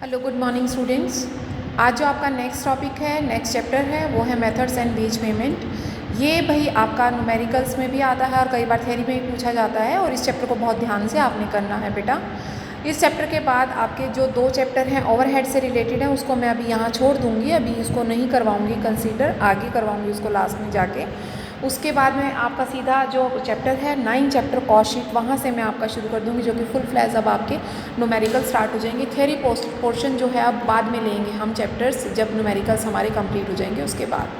Hello good morning students. आज जो आपका नेक्स्ट टॉपिक है, नेक्स्ट चैप्टर है, वो है मेथड्स एंड वेज पेमेंट। ये भाई आपका न्यूमेरिकल्स में भी आता है और कई बार थ्योरी में भी पूछा जाता है, और इस चैप्टर को बहुत ध्यान से आपने करना है बेटा। इस चैप्टर के बाद आपके जो 2 चैप्टर हैं ओवरहेड से रिलेटेड है, उसको मैं अभी यहाँ छोड़ दूँगी, अभी उसको नहीं करवाऊँगी कंसीडर, आगे करवाऊँगी उसको लास्ट में जाके। उसके बाद में आपका सीधा जो चैप्टर है 9 चैप्टर कॉस्ट शीट, वहाँ से मैं आपका शुरू कर दूँगी, जो कि फुल फ्लैज अब आपके न्यूमेरिकल स्टार्ट हो जाएंगे। थ्योरी पोर्शन जो है अब बाद में लेंगे हम चैप्टर्स, जब न्यूमेरिकल्स हमारे कंप्लीट हो जाएंगे उसके बाद।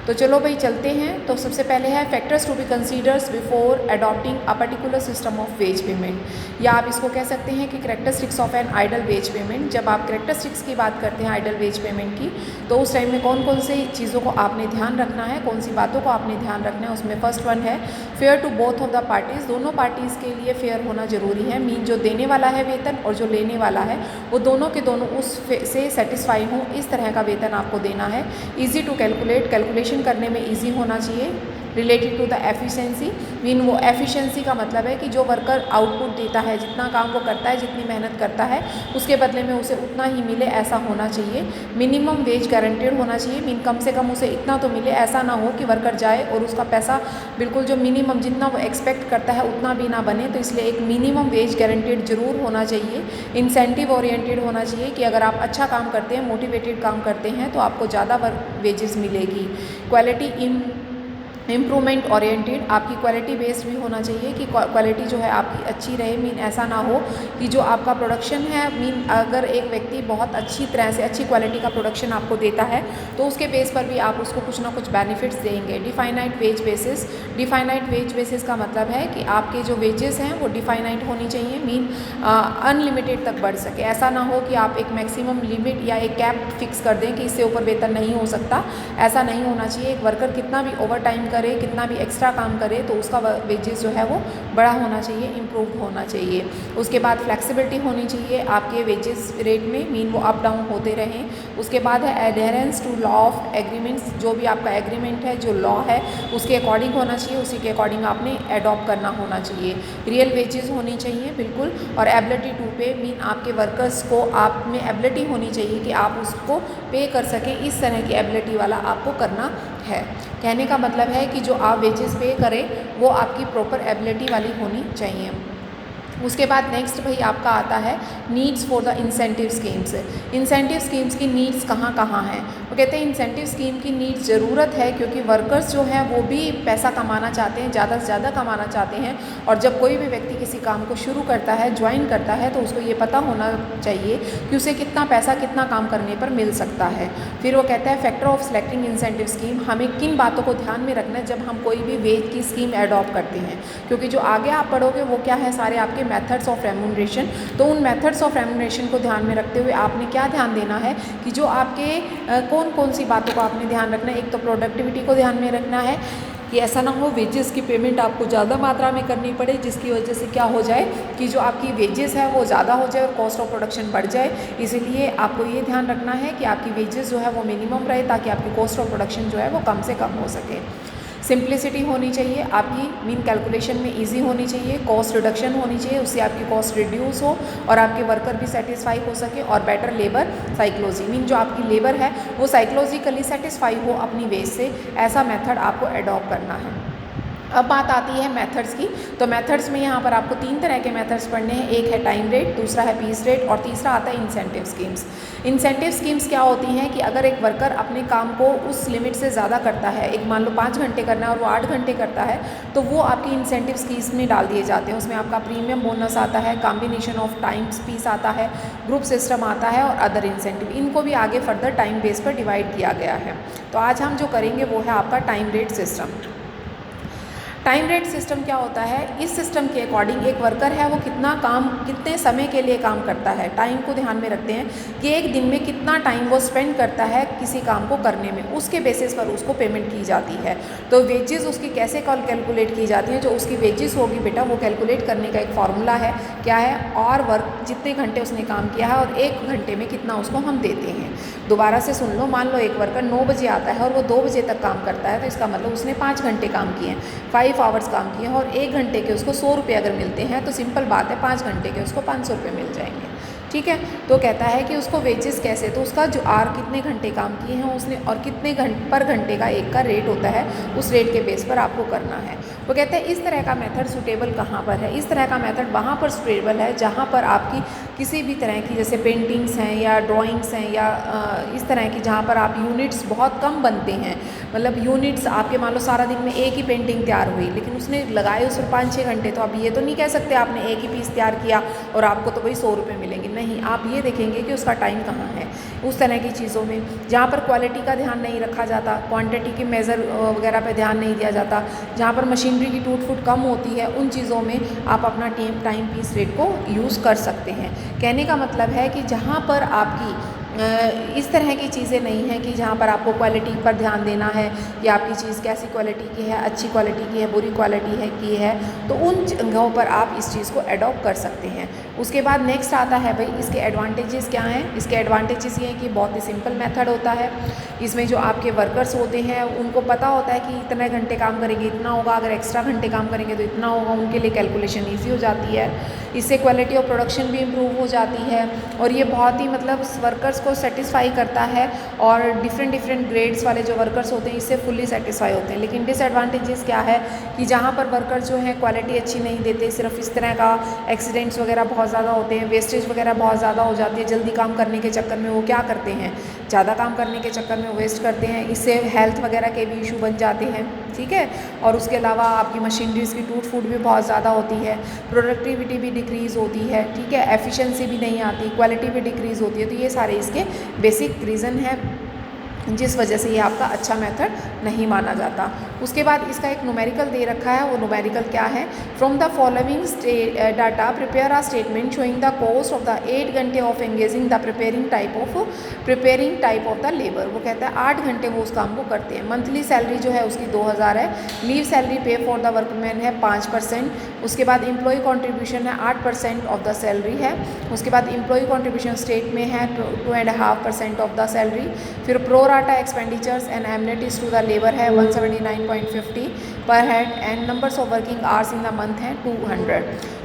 तो चलो भाई चलते हैं। तो सबसे पहले है factors to be considers before adopting a particular system of wage payment, या आप इसको कह सकते हैं कि characteristics of an ideal wage payment. जब आप कैरेक्टरिस्टिक्स की बात करते हैं आइडल वेज पेमेंट की, तो उस टाइम में कौन कौन सी चीज़ों को आपने ध्यान रखना है, कौन सी बातों को आपने ध्यान रखना है। उसमें फर्स्ट वन है fair to both of the parties, दोनों पार्टीज़ के लिए फेयर होना जरूरी है। मीन जो देने वाला है वेतन और जो लेने वाला है, वो दोनों के दोनों उस से सेटिस्फाई हों, इस तरह का वेतन आपको देना है। ईजी टू कैलकुलेट, कैलकुलेशन करने में ईजी होना चाहिए। Related to the efficiency, mean वो एफिशिएंसी का मतलब है कि जो वर्कर आउटपुट देता है, जितना काम वो करता है, जितनी मेहनत करता है, उसके बदले में उसे उतना ही मिले, ऐसा होना चाहिए। मिनिमम वेज गारंटेड होना चाहिए, मीन कम से कम उसे इतना तो मिले। ऐसा ना हो कि वर्कर जाए और उसका पैसा बिल्कुल जो मिनिमम जितना वो एक्सपेक्ट करता है उतना भी ना बने। तो इसलिए एक मिनिमम वेज गारंटेड जरूर होना चाहिए। इंसेंटिव ओरिएंटेड होना चाहिए कि अगर आप अच्छा काम करते हैं, मोटिवेटेड काम करते हैं, तो आपको ज़्यादा वेजेस मिलेगी। क्वालिटी इम्प्रूवमेंट ओरिएंटेड, आपकी क्वालिटी बेस्ड भी होना चाहिए कि क्वालिटी जो है आपकी अच्छी रहे। मीन ऐसा ना हो कि जो आपका प्रोडक्शन है, मीन अगर एक व्यक्ति बहुत अच्छी तरह से अच्छी क्वालिटी का प्रोडक्शन आपको देता है, तो उसके बेस पर भी आप उसको कुछ ना कुछ बेनिफिट्स देंगे। Definite wage basis, definite wage basis का मतलब है कि आपके जो वेजेस हैं वो डिफाइनाइट होनी चाहिए, मीन अनलिमिटेड तक बढ़ सके। ऐसा ना हो कि आप एक मैक्सिमम लिमिट या एक कैप फिक्स कर दें कि इससे ऊपर वेतन नहीं हो सकता। ऐसा नहीं होना चाहिए। एक वर्कर कितना भी ओवर टाइम करे, कितना भी एक्स्ट्रा काम करे, तो उसका वेजेस जो है वो बड़ा होना चाहिए, इम्प्रूव होना चाहिए। उसके बाद फ्लेक्सिबिलिटी होनी चाहिए आपके वेजेस रेट में, मीन वो अप डाउन होते रहें। उसके बाद है adherence to law of agreements, जो भी आपका एग्रीमेंट है, जो लॉ है, उसके अकॉर्डिंग होना चाहिए, उसी के अकॉर्डिंग आपने एडॉप्ट करना होना चाहिए। रियल वेजेस होनी चाहिए बिल्कुल। और एबिलिटी टू पे, मीन आपके वर्कर्स को आप में एबिलिटी होनी चाहिए कि आप उसको पे कर सकें, इस तरह की एबिलिटी वाला आपको करना है। कहने का मतलब है कि जो आप वेजेस पे करें वो आपकी प्रॉपर एबिलिटी वाली होनी चाहिए। उसके बाद नेक्स्ट भाई आपका आता है needs for the incentive schemes. Incentive schemes की नीड्स कहाँ कहाँ हैं? वो कहते हैं इंसेंटिव स्कीम की नीड्स ज़रूरत है, क्योंकि वर्कर्स जो हैं वो भी पैसा कमाना चाहते हैं, ज़्यादा से ज़्यादा कमाना चाहते हैं। और जब कोई भी व्यक्ति किसी काम को शुरू करता है, ज्वाइन करता है, तो उसको ये पता होना चाहिए कि उसे कितना पैसा कितना काम करने पर मिल सकता है। फिर वो कहता है factor of selecting incentive scheme, हमें किन बातों को ध्यान में रखना है जब हम कोई भी वेज की स्कीम एडॉप्ट करते हैं, क्योंकि जो आगे आप पढ़ोगे वो क्या है, सारे आपके मेथड्स ऑफ रेम्यूनरेशन। तो उन मेथड्स ऑफ रेम्यूनरेशन को ध्यान में रखते हुए आपने क्या ध्यान देना है कि जो आपके कौन कौन सी बातों को आपने ध्यान रखना है। एक तो प्रोडक्टिविटी को ध्यान में रखना है कि ऐसा ना हो वेजेस की पेमेंट आपको ज़्यादा मात्रा में करनी पड़े, जिसकी वजह से क्या हो जाए कि जो आपकी वेजेस है वो ज़्यादा हो जाए और कॉस्ट ऑफ प्रोडक्शन बढ़ जाए। इसीलिए आपको ये ध्यान रखना है कि आपकी वेजेस जो है वो मिनिमम रहे, ताकि आपकी कॉस्ट ऑफ प्रोडक्शन जो है वो कम से कम हो सके। सिंप्लिसिटी होनी चाहिए आपकी, मीन कैलकुलेशन में इजी होनी चाहिए। कॉस्ट रिडक्शन होनी चाहिए, उससे आपकी कॉस्ट रिड्यूस हो और आपके वर्कर भी सेटिस्फाई हो सके। और बेटर लेबर साइकोलॉजी, मीन जो आपकी लेबर है वो साइकोलॉजिकली सेटिस्फाई हो अपनी वेज से, ऐसा मेथड आपको एडॉप्ट करना है। अब बात आती है मेथड्स की। तो मेथड्स में यहाँ पर आपको 3 तरह के मेथड्स पढ़ने हैं। एक है टाइम रेट, दूसरा है पीस रेट, और तीसरा आता है इंसेंटिव स्कीम्स। इंसेंटिव स्कीम्स क्या होती हैं कि अगर एक वर्कर अपने काम को उस लिमिट से ज़्यादा करता है, एक मान लो 5 घंटे करना है और वो 8 घंटे करता है, तो वो आपकी इंसेंटिव स्कीम्स में डाल दिए जाते हैं। उसमें आपका प्रीमियम बोनस आता है, कॉम्बिनेशन ऑफ टाइम्स पीस आता है, ग्रुप सिस्टम आता है और अदर इंसेंटिव। इनको भी आगे फर्दर टाइम बेस पर डिवाइड किया गया है। तो आज हम जो करेंगे वो है आपका time rate system. Time rate system क्या होता है? इस सिस्टम के अकॉर्डिंग एक वर्कर है वो कितना काम, कितने समय के लिए काम करता है, टाइम को ध्यान में रखते हैं कि एक दिन में कितना टाइम वो स्पेंड करता है किसी काम को करने में, उसके बेसिस पर उसको पेमेंट की जाती है। तो वेजेस उसकी कैसे कैलकुलेट की जाती हैं? जो उसकी वेजेस होगी बेटा, वो कैलकुलेट करने का एक फॉर्मूला है। क्या है? और वर्क जितने घंटे उसने काम किया है और 1 घंटे में कितना उसको हम देते हैं। दोबारा से सुन लो, मान लो एक वर्कर 9 बजे आता है और वो 2 बजे तक काम करता है, तो इसका मतलब उसने 5 घंटे काम किए हैं, 5 आवर्स काम किए हैं, और 1 घंटे के उसको 100 रुपये अगर मिलते हैं, तो सिंपल बात है 5 घंटे के उसको 500 रुपये मिल जाएंगे। ठीक है। तो कहता है कि उसको वेजेस कैसे, तो उसका जो आर कितने घंटे काम किए हैं उसने और कितने पर घंटे का एक का रेट होता है, उस रेट के बेस पर आपको करना है। वो कहते हैं इस तरह का मेथड सूटेबल कहाँ पर है, इस तरह का मेथड वहाँ पर सूटेबल है जहाँ पर आपकी किसी भी तरह की जैसे पेंटिंग्स हैं या ड्राइंग्स हैं या इस तरह की जहाँ पर आप यूनिट्स बहुत कम बनते हैं, मतलब यूनिट्स आपके मान लो सारा दिन में एक ही पेंटिंग तैयार हुई लेकिन उसने लगाए उस पर 5-6 घंटे, तो आप ये तो नहीं कह सकते आपने एक ही पीस तैयार किया और आपको तो वही 100 रुपये मिलेंगे, नहीं, आप ये देखेंगे कि उसका टाइम कहाँ है। उस तरह की चीज़ों में जहाँ पर क्वालिटी का ध्यान नहीं रखा जाता, क्वांटिटी के मेज़र वगैरह पे ध्यान नहीं दिया जाता, जहाँ पर मशीनरी की टूट फूट कम होती है, उन चीज़ों में आप अपना टाइम पीस रेट को यूज़ कर सकते हैं। कहने का मतलब है कि जहाँ पर आपकी इस तरह की चीज़ें नहीं हैं कि जहाँ पर आपको क्वालिटी पर ध्यान देना है या आपकी चीज़ कैसी क्वालिटी की है, अच्छी क्वालिटी की है, बुरी क्वालिटी है की है, तो उन जगहों पर आप इस चीज़ को अडॉप्ट कर सकते हैं। उसके बाद नेक्स्ट आता है भाई इसके एडवांटेजेस क्या हैं। इसके एडवांटेजेस ये हैं कि बहुत ही सिंपल मेथड होता है, इसमें जो आपके वर्कर्स होते हैं उनको पता होता है कि इतने घंटे काम करेंगे इतना होगा, अगर एक्स्ट्रा घंटे काम करेंगे तो इतना होगा, उनके लिए कैलकुलेशन ईजी हो जाती है। इससे क्वालिटी ऑफ प्रोडक्शन भी इम्प्रूव हो जाती है और ये बहुत ही मतलब वर्कर्स को सेटिस्फाई करता है और डिफरेंट ग्रेड्स वाले जो वर्कर्स होते हैं इससे फुल्ली सेटिस्फाई होते हैं। लेकिन डिसएडवांटेजेस क्या है कि जहाँ पर वर्कर्स जो हैं क्वालिटी अच्छी नहीं देते, सिर्फ इस तरह का एक्सीडेंट्स वगैरह बहुत ज़्यादा होते हैं, वेस्टेज वगैरह बहुत ज़्यादा हो जाती है, जल्दी काम करने के चक्कर में वो क्या करते हैं, ज़्यादा काम करने के चक्कर में वेस्ट करते हैं, इससे हेल्थ वगैरह के भी इशू बन जाते हैं, ठीक है। और उसके अलावा आपकी मशीनरीज़ की टूट फूट भी बहुत ज़्यादा होती है, प्रोडक्टिविटी भी डिक्रीज़ होती है, ठीक है, एफिशिएंसी भी नहीं आती, क्वालिटी भी डिक्रीज़ होती है। तो ये सारे इसके बेसिक रीज़न है जिस वजह से ये आपका अच्छा मेथड नहीं माना जाता। उसके बाद इसका एक न्यूमेरिकल दे रखा है, वो न्यूमेरिकल क्या है, from the following data prepare a statement showing the cost of the 8 घंटे of engaging the preparing type of the labour. वो कहता है 8 घंटे वो उस काम को करते हैं। मंथली सैलरी जो है उसकी 2000 है, लीव सैलरी पे फॉर द वर्कमैन है 5%, उसके बाद एम्प्लॉय कॉन्ट्रीब्यूशन है 8% ऑफ द सैलरी है, उसके बाद एम्प्लॉय कॉन्ट्रीब्यूशन स्टेट में है 2.5% ऑफ द सैलरी, फिर pro rata expenditures and amenities to the labour है 179.50 per head and numbers of working hours in the month हैं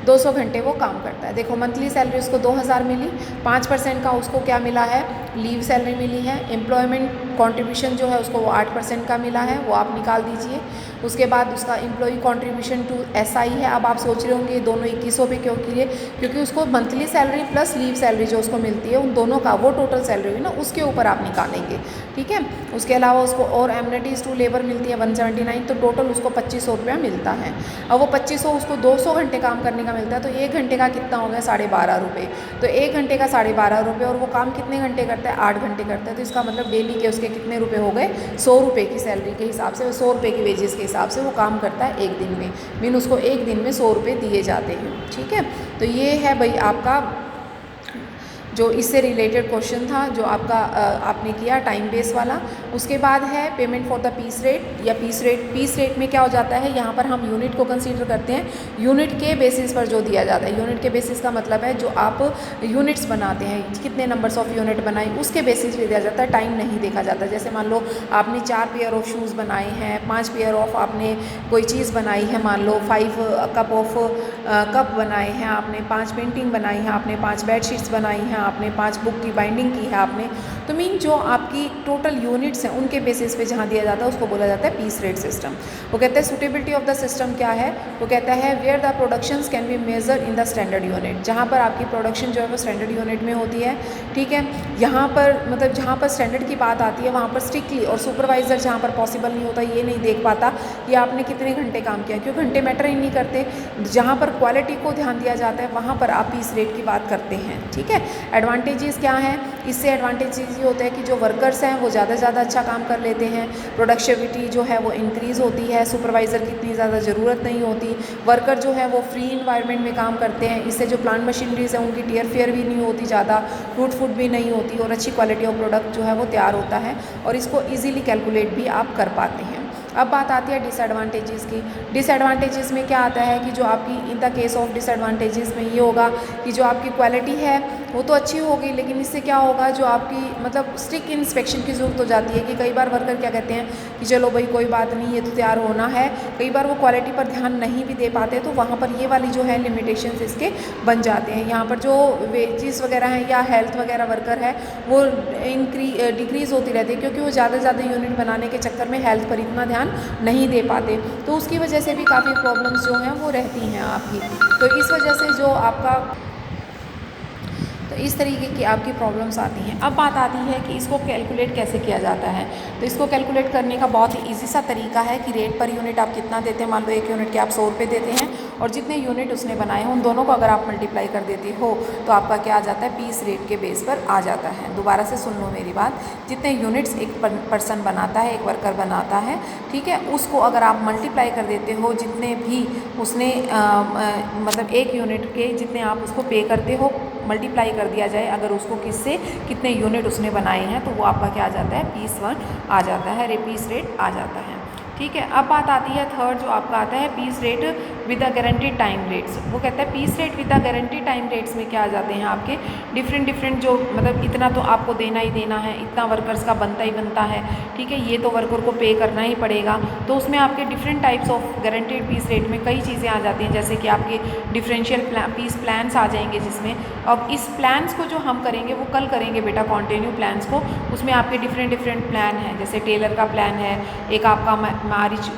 200 घंटे वो काम करता है। देखो मंथली सैलरी उसको 2000 मिली, 5% का उसको क्या मिला है, लीव सैलरी मिली है, एम्प्लॉयमेंट कॉन्ट्रीब्यूशन जो है उसको वो 8% का मिला है, वो आप निकाल दीजिए। उसके बाद उसका एम्प्लॉई कॉन्ट्रीब्यूशन टू एसआई है। अब आप सोच रहे होंगे दोनों 2100 पे क्यों किए, क्योंकि उसको monthly salary plus leave salary जो उसको मिलती है उन दोनों का वो टोटल सैलरी हुई ना, उसके ऊपर आप निकालेंगे, ठीक है। उसके अलावा उसको और एमनेटीज़ टू लेबर मिलती है 179, तो टोटल उसको 2500 रुपया मिलता है। अब वो 2500 उसको 200 घंटे काम करने का मिलता है, तो 1 घंटे का कितना हो गया 12.5 रुपये। तो 1 घंटे का 12.5 रुपये और वो काम कितने घंटे करता है, 8 घंटे करता है। तो इसका मतलब डेली के उसके कितने रुपए हो गए, 100 रुपये की सैलरी के हिसाब से, 100 रुपये की वेजेस के हिसाब से वो काम करता है एक दिन में, मीन उसको एक दिन में 100 रुपये दिए जाते हैं, ठीक है। तो ये है भाई आपका जो इससे रिलेटेड क्वेश्चन था जो आपका आपने किया टाइम बेस वाला। उसके बाद है payment for the piece rate या पीस रेट में क्या हो जाता है, यहाँ पर हम यूनिट को कंसीडर करते हैं, यूनिट के बेसिस पर जो दिया जाता है। यूनिट के बेसिस का मतलब है जो आप यूनिट्स बनाते हैं, कितने नंबर्स ऑफ यूनिट बनाए उसके बेसिस पे दिया जाता है, टाइम नहीं देखा जाता। जैसे मान लो आपने 4 पेयर ऑफ शूज़ बनाए हैं, 5 पेयर ऑफ आपने कोई चीज़ बनाई है, मान लो 5 कप बनाए हैं आपने, 5 पेंटिंग बनाई हैं आपने, 5 बेडशीट्स बनाई हैं आपने, 5 बुक की बाइंडिंग की है आपने, तो मीन जो आपकी टोटल यूनिट्स हैं उनके बेसिस पे जहाँ दिया जाता है उसको बोला जाता है पीस रेट सिस्टम। वो कहते हैं सुटेबिलिटी ऑफ द सिस्टम क्या है, वो कहता है where the productions can be measure in the standard unit, जहाँ पर आपकी प्रोडक्शन जो है वो स्टैंडर्ड यूनिट में होती है, ठीक है। यहाँ पर मतलब जहाँ पर स्टैंडर्ड की बात आती है वहाँ पर स्ट्रिक्टली, और सुपरवाइज़र जहाँ पर पॉसिबल नहीं होता, ये नहीं देख पाता कि आपने कितने घंटे काम किया, क्योंकि घंटे मैटर ही नहीं करते। जहाँ पर क्वालिटी को ध्यान दिया जाता है वहाँ पर आप पीस रेट की बात करते हैं, ठीक है। एडवांटेजेस क्या हैं, इससे एडवांटेजेस ये होता है कि जो वर्कर्स हैं वो ज़्यादा से ज़्यादा अच्छा काम कर लेते हैं, प्रोडक्टिविटी जो है वो इंक्रीज़ होती है, सुपरवाइज़र की इतनी ज़्यादा ज़रूरत नहीं होती, वर्कर जो है वो फ्री इन्वायरमेंट में काम करते हैं, इससे जो प्लांट मशीनरीज है उनकी टियर फेयर भी नहीं होती ज़्यादा, टूट फूट भी नहीं होती, और अच्छी क्वालिटी ऑफ प्रोडक्ट जो है वो तैयार होता है, और इसको ईजिली कैलकुलेट भी आप कर पाते हैं। अब बात आती है डिसएडवांटेजेस की। डिसएडवांटेजेस में क्या आता है कि जो आपकी in the case of disadvantages में ये होगा कि जो आपकी क्वालिटी है वो तो अच्छी होगी, लेकिन इससे क्या होगा, जो आपकी मतलब स्ट्रिक्ट इंस्पेक्शन की ज़रूरत हो जाती है कि कई बार वर्कर क्या कहते हैं कि चलो भाई कोई बात नहीं, ये तो तैयार होना है, कई बार वो क्वालिटी पर ध्यान नहीं भी दे पाते, तो वहाँ पर ये वाली जो है लिमिटेशंस इसके बन जाते हैं। यहाँ पर जो वेजेस वगैरह हैं या हेल्थ वगैरह वर्कर है वो डिक्रीज़ होती रहती है, क्योंकि वो ज़्यादा से ज़्यादा यूनिट बनाने के चक्कर में हेल्थ पर इतना ध्यान नहीं दे पाते, तो उसकी वजह से भी काफ़ी प्रॉब्लम्स जो हैं वो रहती हैं आपकी। तो इस वजह से जो आपका तो इस तरीके की आपकी प्रॉब्लम्स आती हैं। अब बात आती है कि इसको कैलकुलेट कैसे किया जाता है। तो इसको कैलकुलेट करने का बहुत ही ईजी सा तरीका है कि रेट पर यूनिट आप कितना देते हैं। मान लो 1 यूनिट के आप 100 रुपये देते हैं और जितने यूनिट उसने बनाए हैं उन दोनों को अगर आप मल्टीप्लाई कर देते हो तो आपका क्या आ जाता है, पीस रेट के बेस पर आ जाता है। दोबारा से सुन लो मेरी बात, जितने यूनिट्स एक पर्सन बनाता है, एक वर्कर बनाता है, ठीक है, उसको अगर आप मल्टीप्लाई कर देते हो जितने भी उसने मतलब 1 यूनिट के जितने आप उसको पे करते हो, मल्टीप्लाई कर दिया जाए अगर उसको किससे, कितने यूनिट उसने बनाए हैं, तो वो आपका क्या आ जाता है, पीस 1 आ जाता है, पीस रेट आ जाता है। ठीक है। अब बात आती है थर्ड जो आपका आता है piece rate with the guaranteed time rates. वो कहता है piece rate with the guaranteed time rates में क्या आ जाते हैं आपके डिफरेंट जो मतलब इतना तो आपको देना ही देना है, इतना वर्कर्स का बनता ही बनता है, ठीक है, ये तो वर्कर को पे करना ही पड़ेगा। तो उसमें आपके different types of guaranteed piece rate में कई चीज़ें आ जाती हैं, जैसे कि आपके डिफरेंशियल पीस प्लान्स आ जाएंगे, जिसमें अब इस प्लान्स को जो हम करेंगे वो कल करेंगे बेटा कॉन्टिन्यू प्लान्स को। उसमें आपके डिफरेंट प्लान हैं, जैसे टेलर का प्लान है, एक आपका मारिच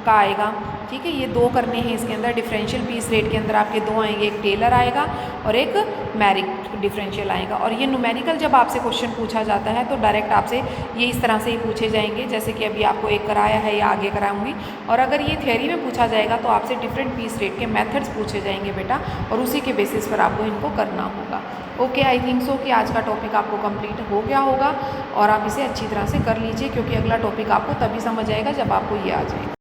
का आएगा, ठीक है, ये 2 करने हैं इसके अंदर। डिफरेंशियल पीस रेट के अंदर आपके 2 आएंगे, एक टेलर आएगा और एक मैरिक डिफरेंशियल आएगा। और ये न्यूमेरिकल जब आपसे क्वेश्चन पूछा जाता है तो डायरेक्ट आपसे ये इस तरह से ही पूछे जाएंगे, जैसे कि अभी आपको एक कराया है या आगे कराऊंगी। और अगर ये थ्योरी में पूछा जाएगा तो आपसे डिफरेंट पीस रेट के मेथड्स पूछे जाएंगे बेटा, और उसी के बेसिस पर आपको इनको करना होगा। ओके, आई थिंक सो कि आज का टॉपिक आपको कंप्लीट हो गया होगा और आप इसे अच्छी तरह से कर लीजिए, क्योंकि अगला टॉपिक आपको तभी समझ आएगा जब आपको ये आ जाए।